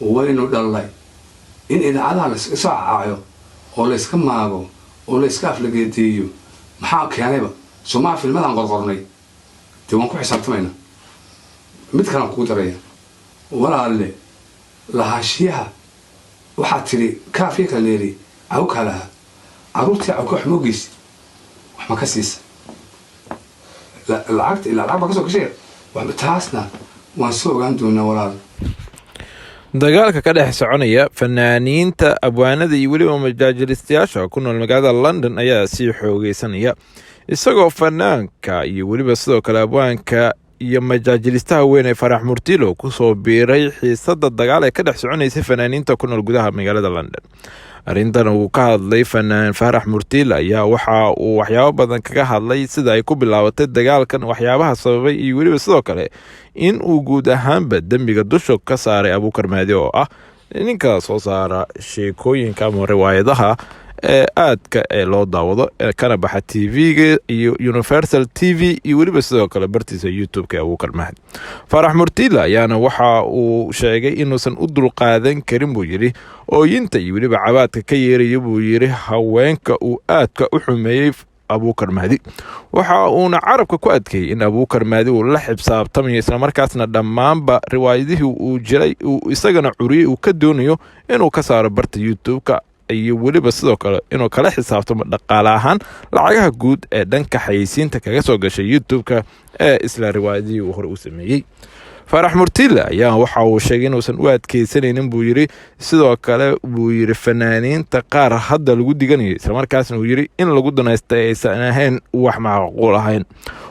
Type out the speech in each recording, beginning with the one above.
وين ودلّي إن إذا عدها لساعة أو لسك ماجو أو لسكاف لقيتيو محاك يعني بقى سمع في المدن قرقرني تبغى نكون حسابتنا متى كان قوة ريا ولا اللي لها شيها وحتري كافي كليري أو كلها عروتي أو كحموجيس وحمكسيس لا العقد إلا العقد بقصو كشيء وبتحسنا ونسوق عندنا ولا dagaalka ka dhex soconaya fanaaniinta abwaanada iyo weliba majaajilistayaasha ku nool magaalada London ayaa sii xoogeysanaya isagoo fanaanka iyo weliba sidoo kale abwaanka iyo majaajilistaha weyn ee Farax Murtilo ku soo biiray xiisada dagaal ee ka dhex soconaysa fanaaniinta ku nool gudaha magaalada London. arrintan uu ka hadlay fanaan Farax Murtilo ayaa waxa uu waxyaabo badan kaga hadlay sida ay ku bilaabatay dagaalkan, waxyaabaha sababay iyo weliba sidoo kale in uu guud ahaanba dambiga dusha ka saaray Abuukar Maadi oo ah ninka soo saara sheekooyinka ama riwaayadaha aadka loo daawado kana baxa TV-ga iyo Universal TV iyo weliba sidoo kale bartiisa YouTube-ka Abuukar Maadi. Farax Murtilo ayaana waxa uu sheegay inuusan u dulqaadan karin buu yiri ooyinta iyo weliba cabaadka ka yeeraya buu yiri haweenka uu aadka u xumeeyay Abuukar Maadi. waxa uuna carabka ku adkeeyay in Abuukar Maadi uu la xisaabtamayo isla markaasna dhammaanba riwaayadihii uu jiray uu isagana curiyay uu ka doonayo inuu ka saaro barta YouTube-ka iyo weliba sidoo kale inuu kala xisaabtamo dhaqaale ahaan lacagaha guud ee dhanka xayeysiinta kaga soo gashay YouTube-ka ee isla riwaayadihii uu hore u sameeyay. Farax Murtilo ayaa waxa uu sheegay inuusan u adkeysanaynin buu yiri sidoo kale buu yiri fanaaniinta qaar hadda lagu diganayo isla markaasna uu yiri in lagu danaystay aysan ahayn wax macquul ahayn.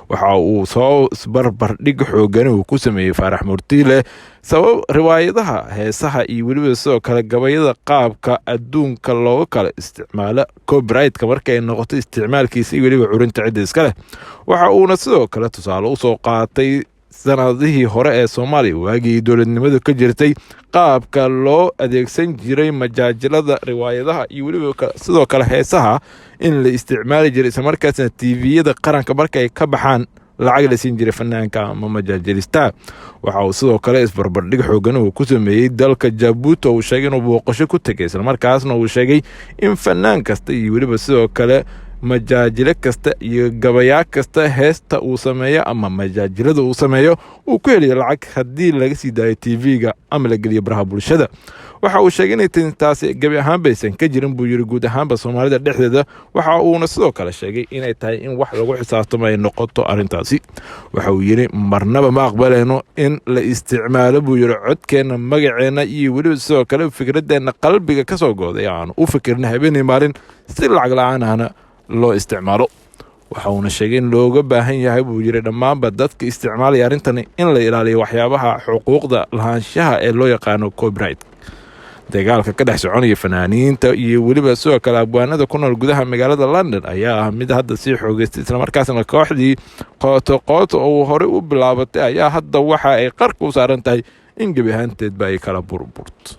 waxa uu soo barbar dhig xoogan uu ku sameeyay Farax Murtilo sabab riwaayadaha heesaha iyo weliba sidoo kale gabayada qaabka adduunka looga kala isticmaalo copyright-ka marka ay noqoto isticmaalkiisa iyo weliba curinta cid iska leh. waxa uuna sidoo kale tusaale u soo qaatay sanadihii hore ee Soomaaliya waagii dowladnimadu ka jirtay qaabka loo adeegsan jiray majaajilada riwaayadaha iyo weliba sidoo kale heesaha in la isticmaali jiray isla markaasna TV-yada qaranka marka ay ka baxaan lacag la siin jiray fanaanka ama majaajilista. waxa uu sidoo kale isbarbardhig xoogan uu ku sameeyay dalka Djibouti oo sheegay inuu booqasho ku tagay isla markaasna uu sheegay in fanaan kasta iyo weliba sidoo kale majaajile kasta iyo gabayaa kasta heesta uu sameeyo ama majaajilada uu sameeyo uu ku heliyo lacag haddii laga sii daayo TV-ga ama la geliyo baraha bulshada. waxa uu sheegay in taasi gabi ahaan baysan ka jirin buu yiri guud ahaanba Soomaalida dhexdeeda. waxa uuna sidoo kale sheegay inay tahay in wax lagu xisaabtamo ay noqoto arrintaasi. waxa uu yiri marnaba ma aqbalayno in la isticmaalo buu yiri codkeena magaceena iyo weliba sidoo kale fikradeena qalbiga ka soo gooday aan u fikirna habeenii maalin si lacag la'aan ahna loo isticmaalo. waxa uuna sheegay in looga baahan yahay buu yiri dhammaanba dadka isticmaalaya arrintan in la ilaaliyo waxyaabaha xuquuqda lahaanshaha ee loo yaqaano copyright. dagaalka ka dhex soconaya fanaaniinta iyo weliba sidoo kale abwaanada ku nool gudaha magaalada London ayaa ah mid hadda sii xoogeystay isla markaasna kooxdii qoto oo hore u bilaabatay ayaa hadda waxa ay qarka u saaran tahay in gabi ahaanteedba ay kala burburto.